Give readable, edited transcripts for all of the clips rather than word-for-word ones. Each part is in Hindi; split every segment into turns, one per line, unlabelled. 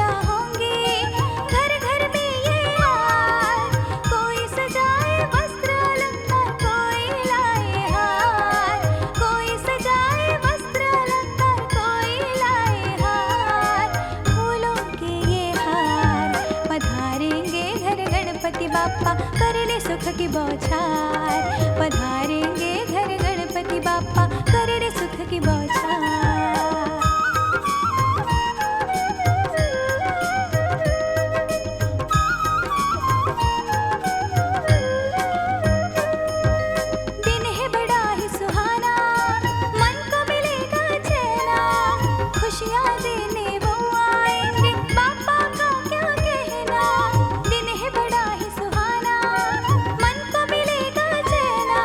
खुशियाँ होंगी, घर घर में ये हार। कोई सजाए वस्त्र अलंकार, कोई लाए हार। कोई सजाए वस्त्र अलंकार, कोई लाए हार। फूलों के ये हार पधारेंगे घर गणपति बाप्पा, करने सुख की बौछार। पधारेंगे घर गणपति बाप्पा, करने सुख की बौछार। दिन है बड़ा ही सुहाना, मन को मिलेगा चैना। खुशियाँ देने वो आएंगे, बाप्पा का क्या कहना। दिन है बड़ा ही सुहाना, मन को मिलेगा चैना।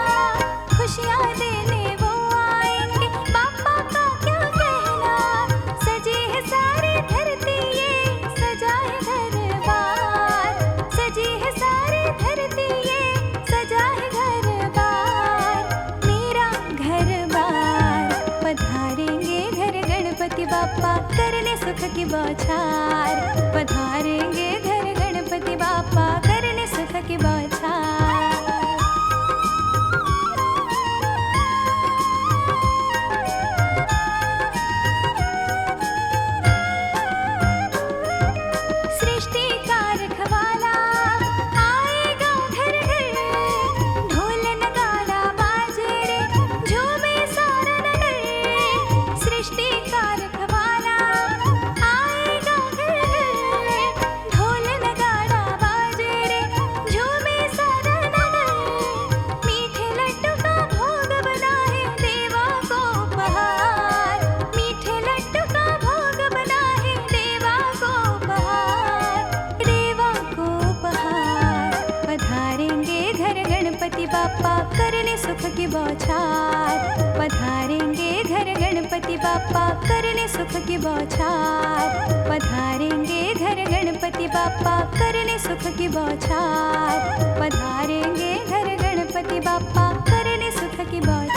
खुशियाँ देने वो आएंगे, बाप्पा का क्या कहना। सजी है सारी धरती ये, सजा है घर-बार। सजी है सारी धरती ये, सजा है घर-बार। मेरा घर-बार पधारेंगे घर गणपति बाप्पा, करने सुख की बौछार। पधारेंगे घर गणपति बाप्पा, करने सुख की बौछार। सृष्टि का रखवाला आएगा घर घर, ढोल नगाड़ा बाजे रे, झूमे सारा नगर। सृष्टि का रखवाला आएगा घर घर, ढोल नगाड़ा बाजे रे, झूमे सारा नगर। मीठे लड्डू का भोग बना है देवा को उपहार। मीठे लड्डू का भोग बना है देवा को उपहार। देवा को उपहार पधारेंगे घर गणपति बाप्पा, करने सुख की बौछार। पधारेंगे घर गणपति बाप्पा, करने सुख की बौछार। पधारेंगे घर गणपति बाप्पा, करने सुख की बौछार। पधारेंगे घर गणपति बाप्पा, करने सुख की बौछार।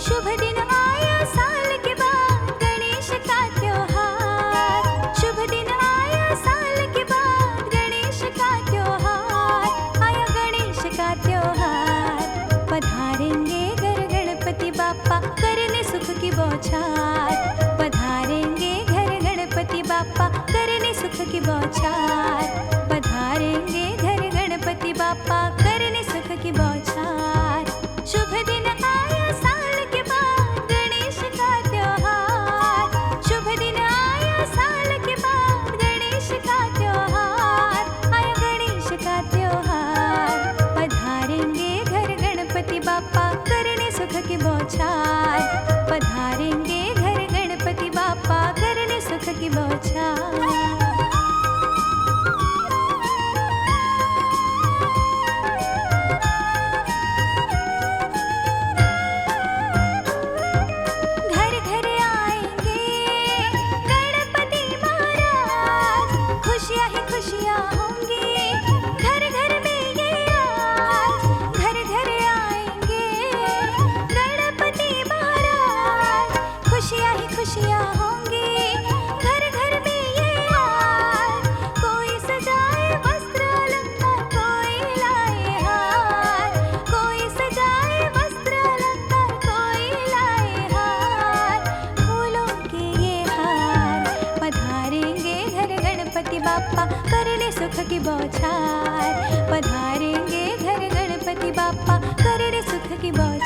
शुभ दिन आया साल के बाद गणेश का त्योहार। शुभ दिन आया साल के बाद गणेश का त्योहार। आया गणेश का त्योहार, पधारेंगे घर गणपति बाप्पा, करने सुख की बौछार। पधारेंगे घर गणपति बाप्पा, करने सुख की बौछार। पधारेंगे घर गणपति बाप्पा, करने सुख की बौछार। शुभ दिन आया साल के बाद गणेश का त्योहार। शुभ दिन आया साल के बाद गणेश का त्योहार। आया गणेश का त्योहार, पधारेंगे घर गणपति बाप्पा, करने सुख की बौछार। पधारेंगे घर गणपति बाप्पा, करने सुख की बौछार। घर घर आएंगे गणपति महाराज, खुशियाँ ही खुशियाँ होंगी, घर घर में ये आज। घर घर आएंगे गणपति महाराज, खुशियाँ ही खुशियाँ होंगी, घर घर में ये आज। कोई सजाए वस्त्र अलंकार, कोई लाए हार। कोई सजाए वस्त्र अलंकार, कोई लाए हार। फूलों के ये हार पधारेंगे घर गणपति बाप्पा, करने सुख की बौछार। पधारेंगे घर गणपति बाप्पा, करने सुख की बौछार।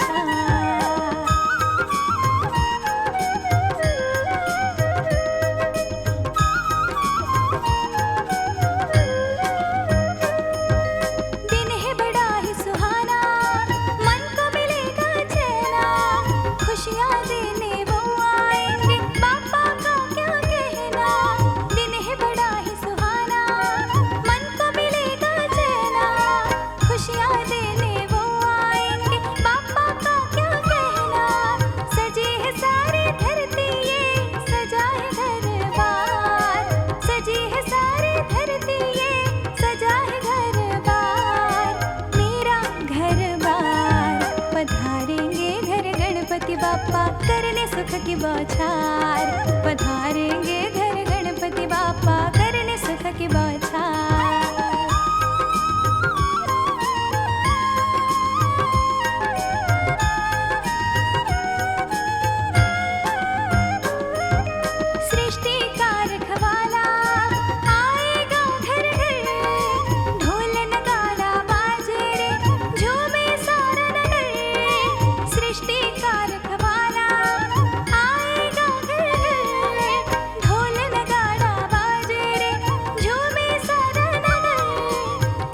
दिन है बड़ा ही सुहाना, मन को मिलेगा चैना। खुशियाँ देने वो आएंगे, बाप्पा का क्या कहना। दिन है बड़ा ही सुहाना, मन को मिलेगा चैना। खुशियाँ देने वो आएंगे, बाप्पा की बौछार, पधारेंगे घर गणपति बापा करने सुख की बौछार। सृष्टि का रखवाला आएगा घर घर, ढोल नगाड़ा बाजे रे झूमे सारा नगर। सृष्टि का रखवाला आएगा घर घर, ढोल नगाड़ा बाजे रे झूमे सारा नगर।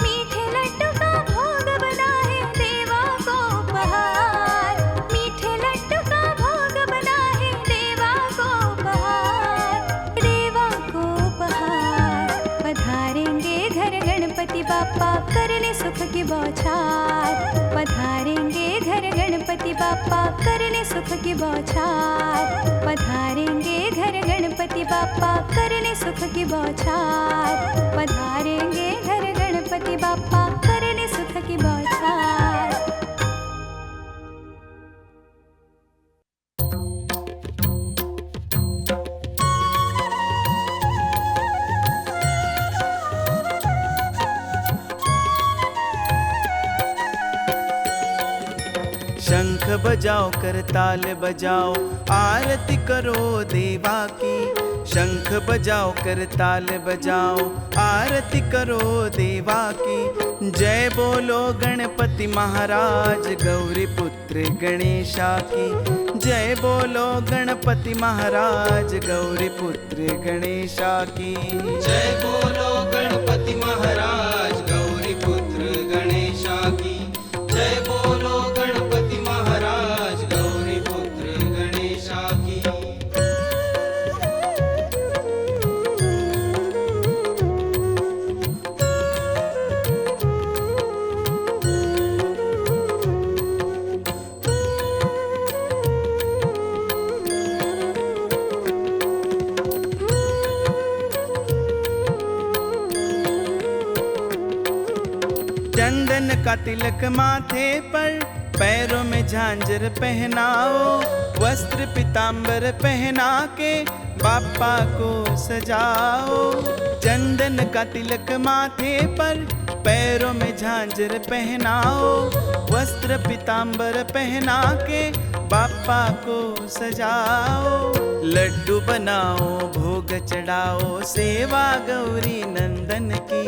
मीठे लड्डू का भोग बना है देवा को उपहार, मीठे लड्डू का भोग बना है देवा को उपहार, देवा को उपहार। पधारेंगे घर गणपति बापा करने सुख की बौछार, पधारेंगे घर गणपति बापा करने सुख की बौछार, पधारेंगे घर गणपति बापा करने सुख की बौछार, पधारेंगे घर गणपति बापा करने सुख की बौछार।
शंख बजाओ करताल बजाओ आरती करो देवा की। शंख बजाओ करताल बजाओ आरती करो देवा की। जय बोलो गणपति महाराज गौरी पुत्र गणेशा की। जय बोलो गणपति महाराज गौरी पुत्र गणेशा की।
जय बोलो गणपति महाराज गौरी पुत्र गणेशा की। जय बोलो गणपति महाराज गौरी पुत्र गणेशा की।
चंदन का तिलक माथे पर, पैरों में झांझर पहनाओ। वस्त्र पीतांबर पहना के बापा को सजाओ। चंदन का तिलक माथे पर, पैरों में झांझर पहनाओ। वस्त्र पीतांबर पहना के बापा को सजाओ। लड्डू बनाओ भोग चढ़ाओ सेवा गौरी नंदन की।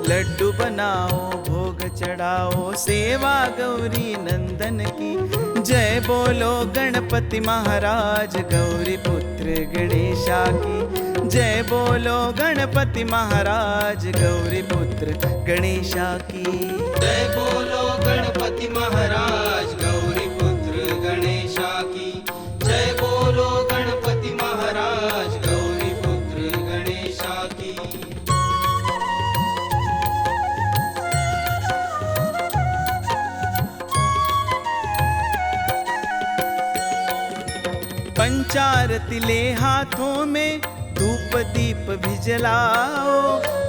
लड्डू बनाओ भोग चढ़ाओ सेवा गौरी नंदन की। जय बोलो गणपति महाराज गौरी पुत्र गणेशा की। जय बोलो गणपति महाराज गौरी पुत्र गणेशा की।
जय बोलो गणपति महाराज गौरी पुत्र गणेशा की। जय बोलो गणपति महाराज गौरी पुत्र गणेशा की।
पंचारती ले हाथों में धूप दीप भी जलाओ।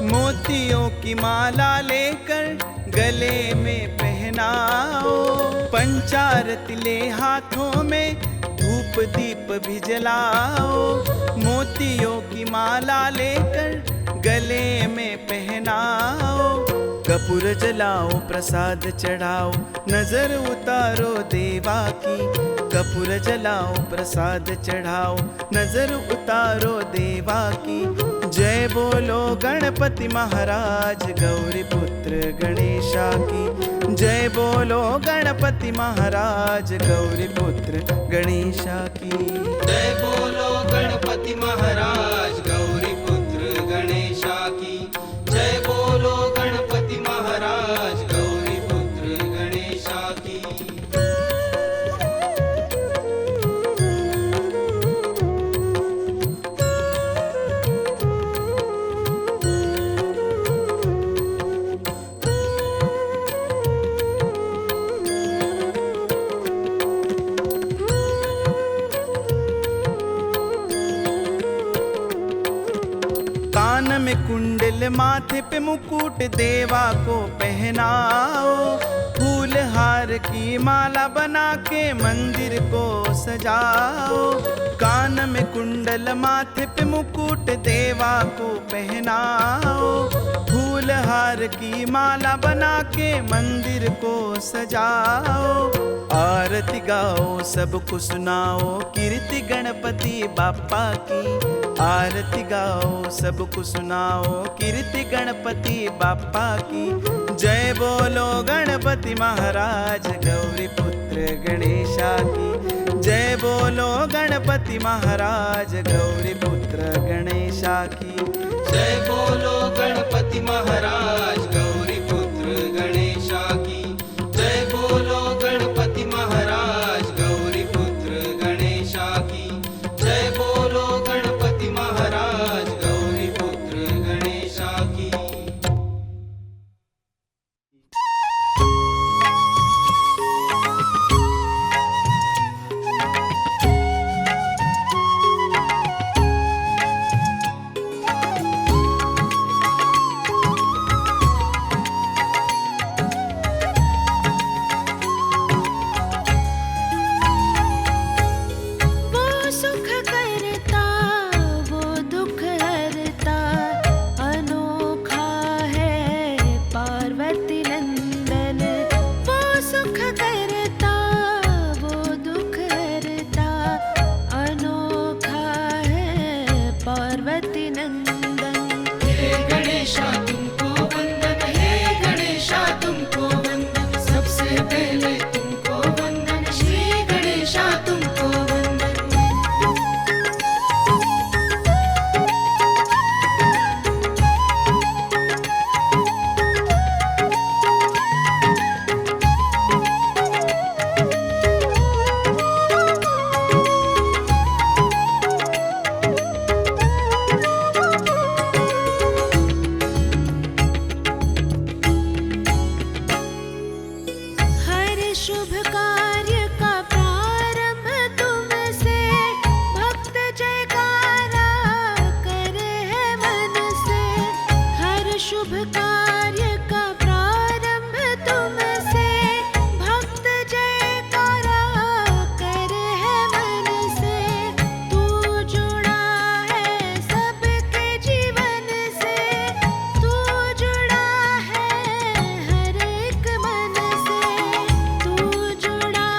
मोतियों की माला लेकर गले में पहनाओ। पंचारती ले हाथों में धूप दीप भी जलाओ। मोतियों की माला लेकर गले में पहनाओ। कपूर जलाओ प्रसाद चढ़ाओ नजर उतारो देवा की। कपूर जलाओ प्रसाद चढ़ाओ नजर उतारो देवा की। जय बोलो गणपति महाराज गौरी पुत्र गणेशा की। जय बोलो गणपति महाराज गौरी पुत्र गणेशा की।
जय बोलो गणपति महाराज गौरी पुत्र गणेशा की। जय बोलो गणपति महाराज गौरी पुत्र गणेशा की।
कान में कुंडल माथे पे मुकुट देवा को पहनाओ। फूल हार की माला बना के मंदिर को सजाओ। कान में कुंडल माथे पे मुकुट देवा को पहनाओ। फूल हार की माला बना के मंदिर को सजाओ। आरती गाओ सबको सुनाओ कीर्ति गणपति बापा की। आरती गाओ सबको सुनाओ कीर्ति गणपति बापा की। जय बोलो गणपति महाराज गौरी पुत्र गणेशा की। जय बोलो गणपति महाराज गौरी पुत्र गणेशा की।
जय बोलो गणपति महाराज गौरी पुत्र गणेशा की। जय बोलो गणपति महाराज गौरी पुत्र गणेशा की। जय बोलो गणपति महाराज गौरी पुत्र गणेशा की।
वो सुख करता वो दुख हरता अनोखा है पार्वती नंदन। वो सुख करता वो दुख हरता अनोखा है पार्वती नंदन।
हे गणेशा तुमको वंदन, हे गणेशा तुमको वंदन, सबसे पहले तुमको वंदन, श्री गणेशा तुमको वंदन।
हर शुभ कार्य का प्रारंभ तुमसे, भक्त जयकारा करे है मन से। हर शुभ कार्य का प्रारंभ तुमसे, भक्त जयकारा करे है मन से। तू जुड़ा है सबके जीवन से, तू जुड़ा है हर एक मन से। तू जुड़ा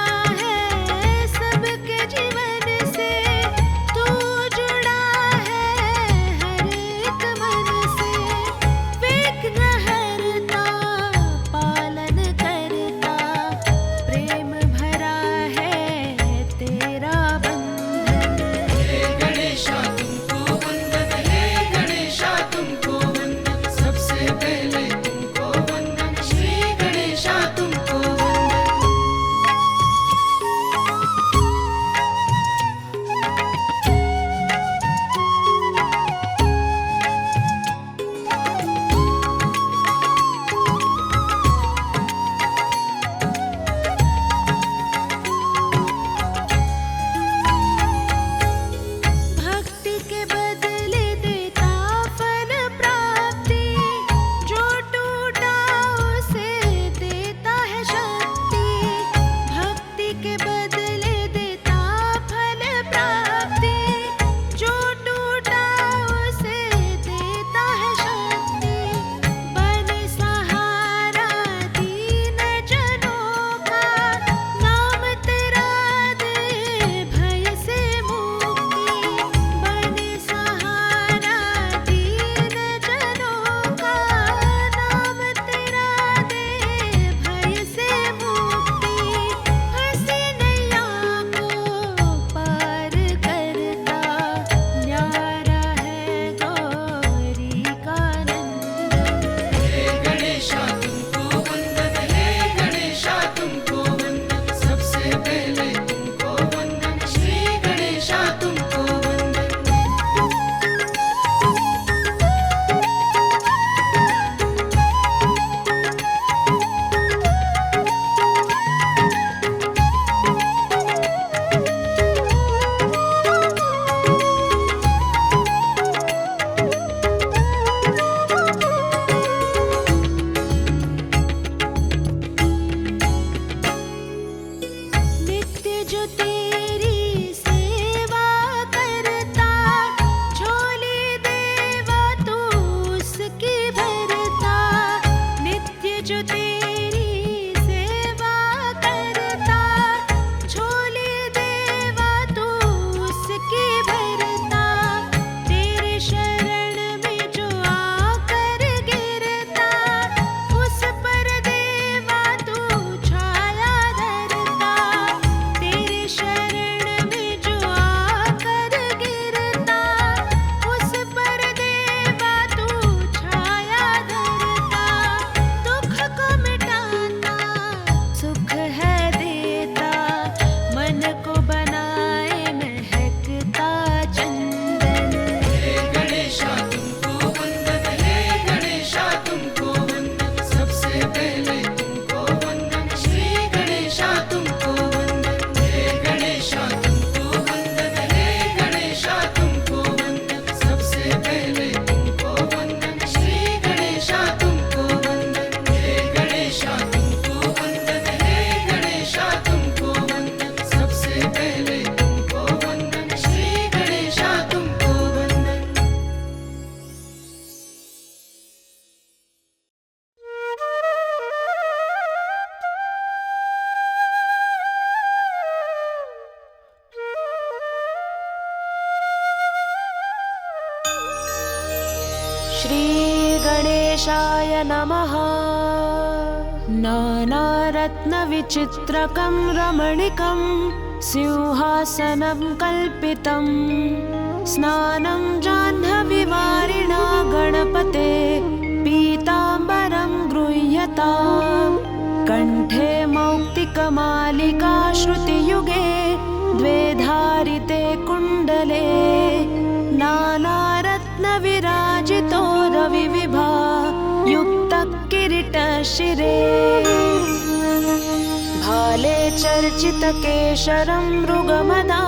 गणेशाय नमः। नानारत्नविचित्रकं रमणीकं सिंहासनं कल्पितं स्नानं जाह्नवीवारिणा गणपते पीताम्बरं गृह्यताम्। कण्ठे मौक्तिकमालिका श्रुतियुगे द्वे धारिते कुण्डले नानारत्नविराजितो रविविभा युक्तः किरीटशिरे। भाले चर्चितकेशरं मृगमदा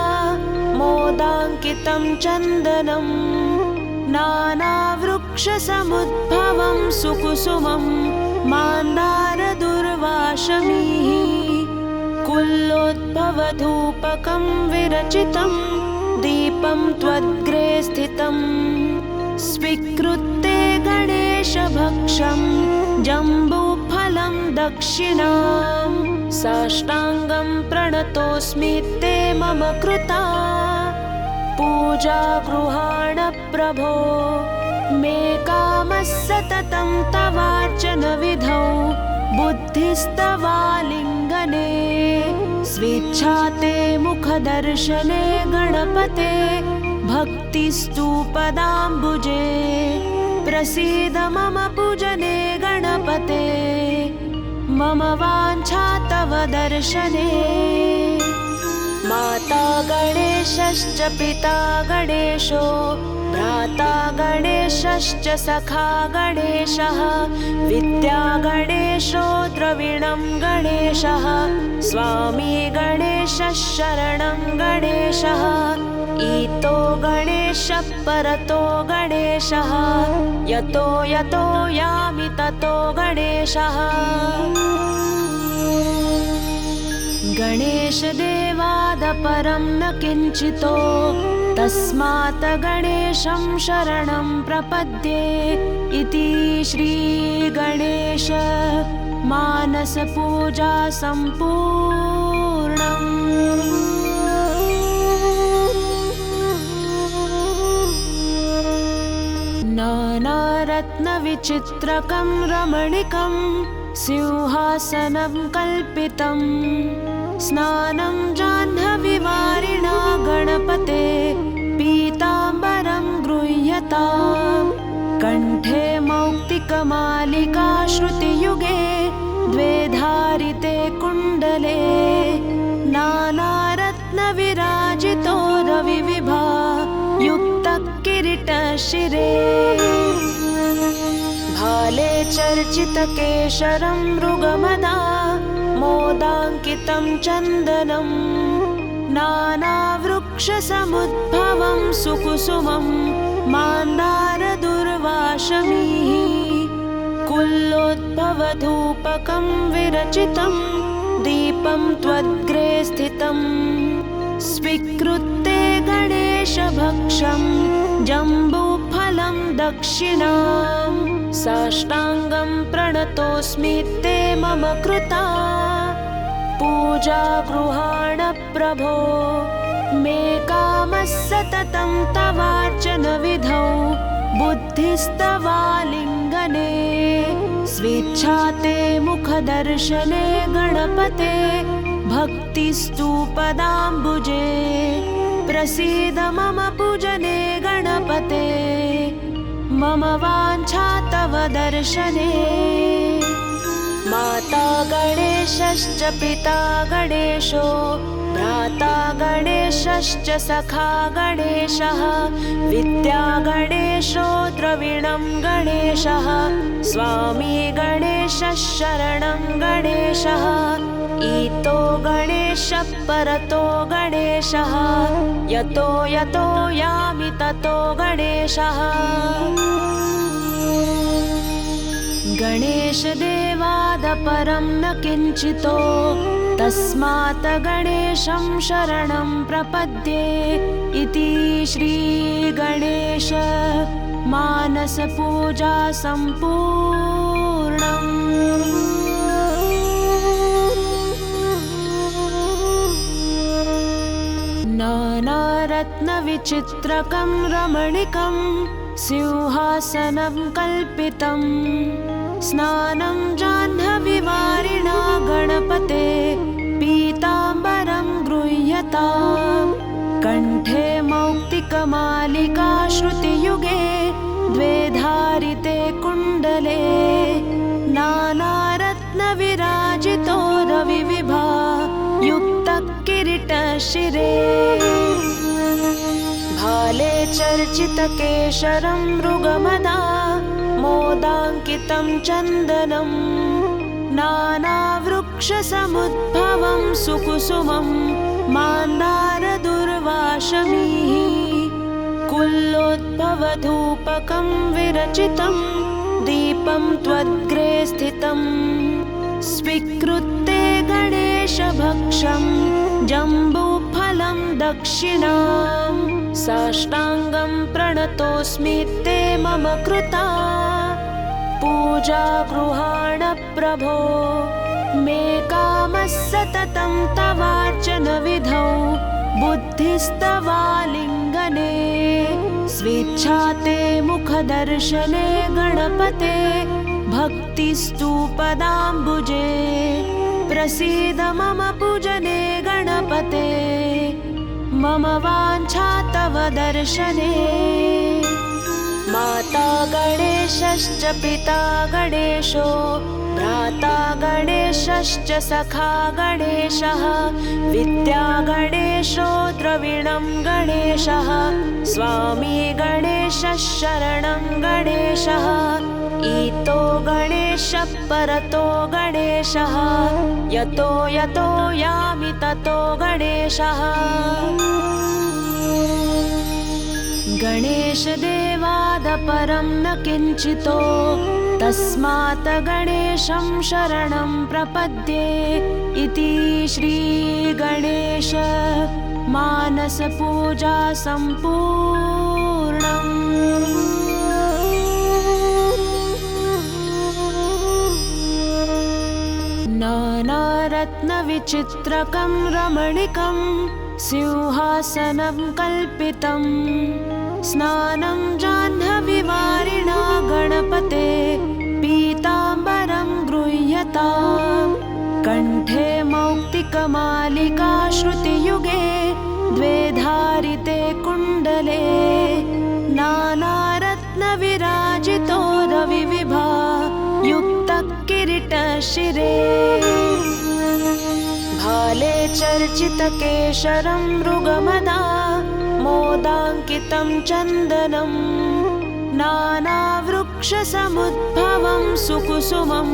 मोदाङ्कितं चन्दनं नानावृक्षसमुद्भवं सुकुसुमं मान्दारदुर्वाशमीः। कुल्लोद्भवधूपकं विरचितं दीपं त्वद्ग्रे स्थितं स्वीकृत्य गणेशभक्षं जम्बूफलं दक्षिणां। साष्टाङ्गं प्रणतोऽस्मि ते मम कृता पूजा गृहाण प्रभो। मे कामः सततं तवार्चनविधौ बुद्धिस्तवालिङ्गने। स्वेच्छा ते मुखदर्शने गणपते भक्तिस्तु पदाम्बुजे। प्रसीद मम पूजने गणपते मम वाञ्छा तव दर्शने। माता गणेशश्च पिता गणेशो भ्राता गणेशश्च सखा गणेशः। विद्या गणेशो द्रविणं गणेशः स्वामी गणेशः शरणं गणेशः। ईतो गणेशः परतो गणेशः यतो यतो यामि ततो गणेशः। गणेशदेवादपरं न किञ्चितो तस्मात् गणेशं शरणं प्रपद्ये। इति श्रीगणेश मानसपूजा सम्पूर्णम्। नानारत्नविचित्रकं रमणीकं सिंहासनं कल्पितं स्नानं जाह्नवीवारिणा गणपते पीताम्बरं गृह्यताम्। कण्ठे मौक्तिकमालिका श्रुतियुगे द्वे धारिते कुण्डले नानारत्नविराजितो रविविभा युक्तः किरीटशिरे। भाले चर्चितकेशरं मृगमदा मोदाङ्कितं चन्दनं नानावृक्षसमुद्भवं सुकुसुमं मान्दारदुर्वाशमीः। कुल्लोद्भवधूपकं विरचितं दीपं त्वद्ग्रे स्थितं स्वीकृत्य गणेशभक्षं जम्बूफलं दक्षिणां। साष्टाङ्गं प्रणतोऽस्मि ते मम कृता पूजा गृहाण प्रभो। मे कामः सततं तवार्चनविधौ बुद्धिस्तवालिङ्गने। स्वेच्छा ते मुखदर्शने गणपते भक्तिस्तु पदाम्बुजे। प्रसीद मम पूजने गणपते मम वाञ्छा तव दर्शने। माता गणेशश्च पिता गणेशो भ्राता गणेशश्च सखा गणेशः। विद्या गणेशो द्रविणं गणेशः स्वामी गणेशः शरणं गणेशः। ईतो गणेशः परतो गणेशः यतो यतो यामि ततो गणेशः। गणेशदेवादपरं न किञ्चितो तस्मात् गणेशं शरणं प्रपद्ये। इति श्रीगणेश मानसपूजा सम्पूर्णम्। नानारत्नविचित्रकं रमणीकं सिंहासनं कल्पितं स्नानं जाह्नवीवारिणा गणपते पीताम्बरं गृह्यताम् कण्ठे मौक्तिकमालिका श्रुतियुगे द्वे धारिते कुण्डले नानारत्नविराजितो रविविभा युक्तकिरीटशिरे भाले चर्चितकेशरं मृगमदा मोदाङ्कितं चन्दनं नानावृक्षसमुद्भवं सुकुसुमं मान्दारदुर्वाशमीः कुल्लोद्भवधूपकं विरचितं दीपं त्वद्ग्रे स्थितं स्वीकृत्य गणेशभक्षं जम्बूफलं दक्षिणां साष्टाङ्गं प्रणतोऽस्मि ते मम कृता पूजा गृहाण प्रभो मे कामः सततं तवार्चन विधौ बुद्धिस्तवालिङ्गने स्वेच्छा ते मुखदर्शने गणपते भक्तिस्तु पदाम्बुजे प्रसीद मम पूजने गणपते मम वाञ्छा तव दर्शने माता गणेशश्च पिता गणेशो भ्राता गणेशश्च सखा गणेशः विद्या गणेशो द्रविणं गणेशः स्वामी गणेशः शरणं गणेशः ईतो गणेशः परतो गणेशः यतो यतो यामि ततो गणेशः गणेशदेवादपरं न किञ्चितो तस्मात् गणेशं शरणं प्रपद्ये इति श्रीगणेश मानसपूजा सम्पूर्णम्। नानारत्नविचित्रकं रमणीकं सिंहासनं कल्पितं स्नानं जाह्नवीवारिणा गणपते पीताम्बरं गृह्यताम् कण्ठे मौक्तिकमालिका श्रुतियुगे द्वे धारिते कुण्डले नानारत्नविराजितो रविविभा युक्तकिरीटशिरे भाले चर्चितकेशरं मृगमदा मोदाङ्कितं चन्दनं नानावृक्षसमुद्भवं सुकुसुमं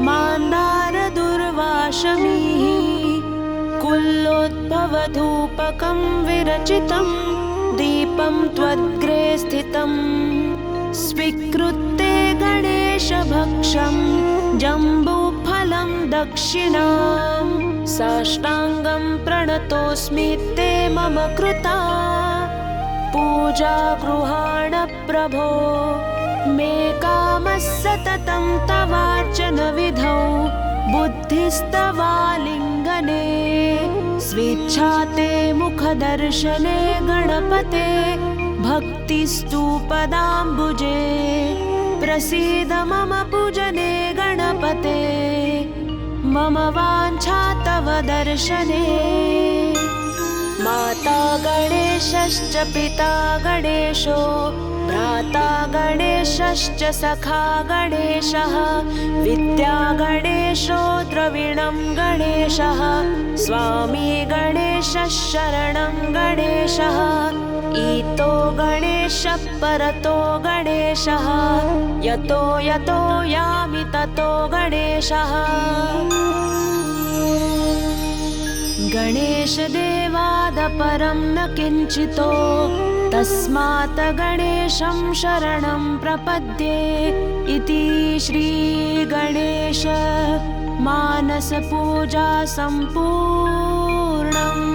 मान्दारदुर्वाशमीः कुल्लोद्भवधूपकं विरचितं दीपं त्वद्ग्रे स्थितं स्वीकृत्य गणेशभक्षं जम्बूफलं दक्षिणां साष्टाङ्गं प्रणतोऽस्मि ते मम कृता पूजा गृहाण प्रभो मे कामः सततं तवार्चन विधौ बुद्धिस्तवालिङ्गने स्वेच्छा ते मुखदर्शने गणपते भक्तिस्तु पदाम्बुजे प्रसीद मम पूजने गणपते मम वाञ्छा तव दर्शने माता गणेशश्च पिता गणेशो भ्राता गणेशश्च सखा गणेशः विद्या गणेशो द्रविणं गणेशः स्वामी गणेशः शरणं गणेशः ईतो गणेशः परतो गणेशः यतो यतो यामि ततो गणेशः गणेशदेवादपरं न किञ्चितो तस्मात् गणेशं शरणं प्रपद्ये इति श्रीगणेश मानसपूजा सम्पूर्णम्।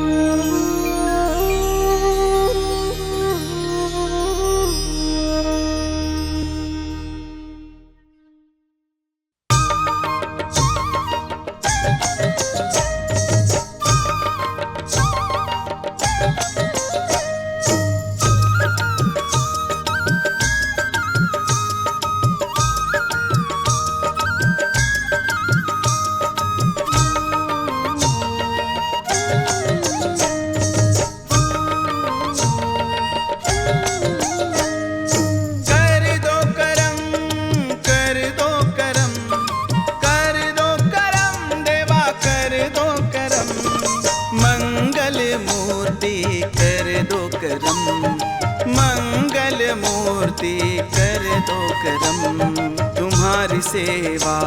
करम। तुम्हारी सेवा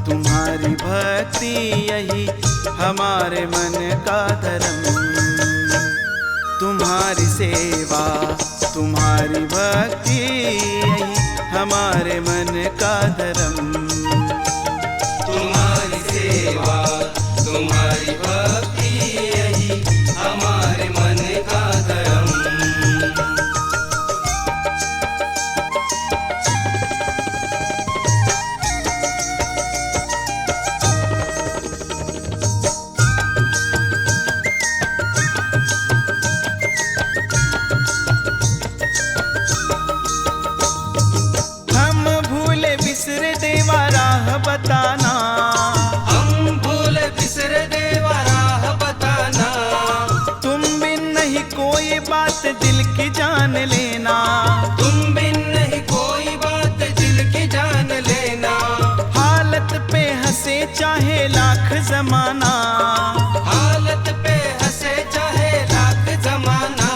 तुम्हारी भक्ति यही हमारे मन का धर्म। तुम्हारी सेवा तुम्हारी भक्ति यही हमारे मन का धर्म।
तुम्हारी सेवा तुम्हारी भक्ति यही हमारे मन का धर्म।
हम भूले बिसरे देवा राह बताना।
हम भूल बिसर देवा राह बताना।
तुम बिन नहीं कोई बात दिल की जान लेना।
तुम बिन नहीं कोई बात दिल की जान लेना।
हालत पे हंसे चाहे लाख जमाना।
हालत पे हंसे चाहे लाख जमाना।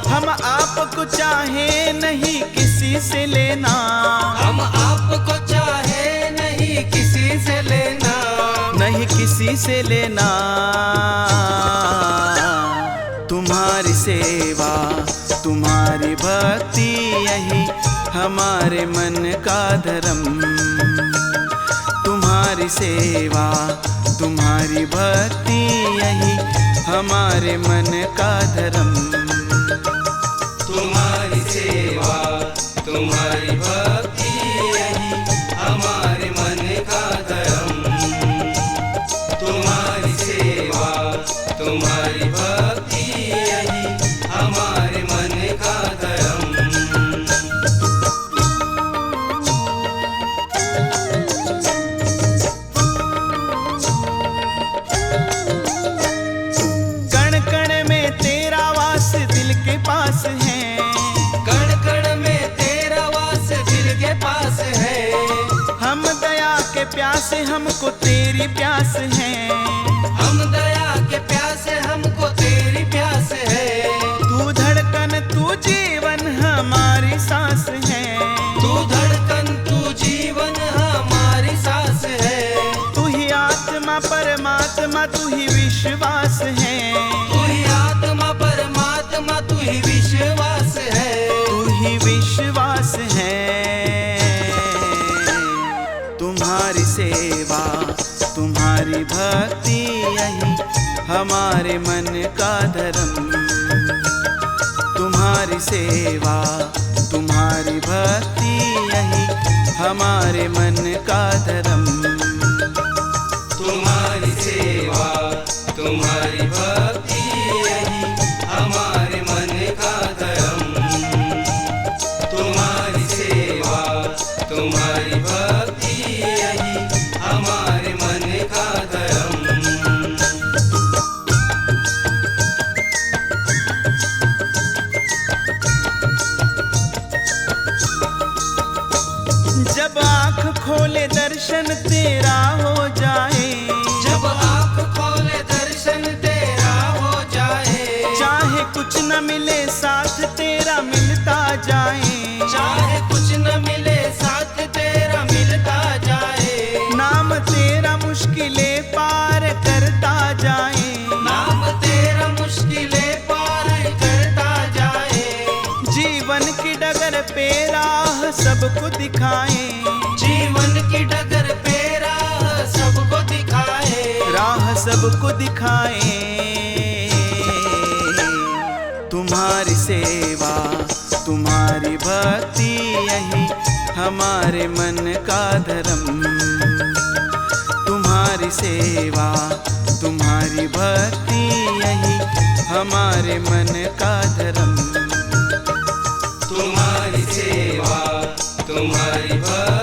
हम आपको चाहे नहीं किसी से लेना।
हम आपको चाहे नहीं किसी से लेना।
नहीं किसी से लेना। तुम्हारी सेवा तुम्हारी भक्ति यही हमारे मन का धर्म। तुम्हारी सेवा तुम्हारी भक्ति यही हमारे मन का धर्म।
तुम्हारी सेवा तुम्हारी भक्ति यही हमारे मन का धर्म। तुम्हारी सेवा तुम्हारी भक्ति यही हमारे मन का धर्म।
कण कण में तेरा वास दिल के पास है।
कण कण में तेरा वास दिल के पास है।
हम दया के प्यासे हमको तेरी प्यास है।
हम दया के प्यासे हमको तेरी प्यास है।
तू धड़कन तू जीवन हमारी सांस है।
तू धड़कन तू जीवन हमारी सांस है।
तू ही आत्मा परमात्मा तू ही विश्वास है।
तू ही आत्मा परमात्मा तू ही विश्वास है।
तू ही विश्वास है। तुम्हारी सेवा तुम्हारी भक्ति यही हमारे मन का धर्म। तुम्हारी सेवा तुम्हारी भक्ति यही हमारे मन का धर्म।
तुम्हारी सेवा तुम्हारी भक्ति यही हमारे मन का धर्म। तुम्हारी सेवा तुम्हारी भक्ति यही हमारे मन का धर्म।
जब आँख खोले दर्शन तेरा हो जाए।
जब आँख खोले दर्शन तेरा हो जाए।
चाहे कुछ न मिले साथ तेरा मिलता जाए।
चाहे कुछ न मिले साथ तेरा मिलता जाए।
नाम तेरा मुश्किलें पार करता जाए।
नाम तेरा मुश्किलें पार करता जाए।
जीवन की डगर पे राह सबको दिखाए।
जीवन की डगर पे राह सबको दिखाए।
राह सबको दिखाए। तुम्हारी सेवा तुम्हारी भक्ति यही हमारे मन का धर्म। तुम्हारी सेवा तुम्हारी भक्ति यही हमारे मन का धर्म।
तुम्हारी सेवा तुम्हारी भक्ति